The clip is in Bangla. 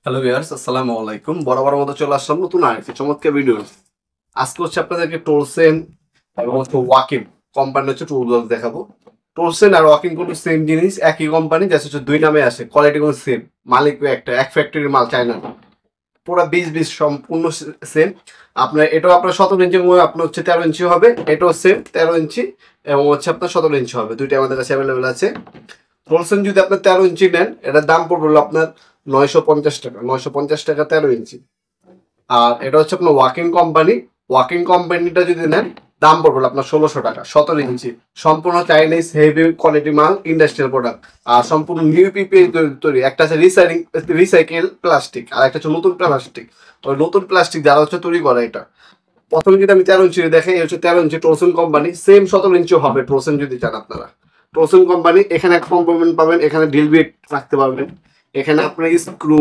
হ্যালো ভিউয়ার্স, আসসালামু আলাইকুম। বরাবর মতো চলে আসলাম নতুন আরেকটি চমৎকার ভিডিও। আজকে হচ্ছে আপনাদেরকে টোলসেন এবং হচ্ছে ওয়াকিং কোম্পানি হচ্ছে টুলগুলো দেখাবো। টোলসেন আর ওয়াকিং কোনো সেম জিনিস, একই কোম্পানি, জাস্ট হচ্ছে দুই নামে আসে, কোয়ালিটি কোনো সেম, মালিক একটা, এক ফ্যাক্টরির মাল, চায়না পুরো 20 সম্পূর্ণ সেম। আপনার এটাও আপনার 17 ইঞ্চি, আপনার হচ্ছে 13 ইঞ্চি হবে, এটাও সেম 13 ইঞ্চি এবং হচ্ছে আপনার 17 ইঞ্চি হবে, দুইটাই আমাদের কাছে অ্যাভেলেবেল আছে। টোলসেন যদি আপনার 13 ইঞ্চি নেন, এটার দাম পড়বে হলো আপনার 950 টাকা, 950 টাকা 13 ইঞ্চি। আর এটা হচ্ছে আপনার ওয়াকিং কোম্পানি, ওয়াকিং কোম্পানিটা যদি নেন দাম পড়বে হলো আপনার 1600 টাকা, 17 ইঞ্চি, সম্পূর্ণ চাইনিজ হেভি কোয়ালিটি মাল, ইন্ডাস্ট্রিয়াল প্রোডাক্ট। আর সম্পূর্ণ নিউ পিপি তৈরি, একটা আছে রিসাইকেল প্লাস্টিক আর একটা হচ্ছে নতুন প্লাস্টিক। ওই নতুন প্লাস্টিক যারা হচ্ছে তৈরি করে এটা। প্রথমে যদি আমি 13 ইঞ্চি দেখে, এই হচ্ছে 13 ইঞ্চি টোলসেন কোম্পানি, সেম 17 ইঞ্চি হবে টোলসেন যদি চান আপনারা। টোলসেন কোম্পানি, এখানে এক কম্পোনেন্ট পাবেন, এখানে ড্রিল বিট রাখতে পারবেন, এখানে আপনার স্ক্রু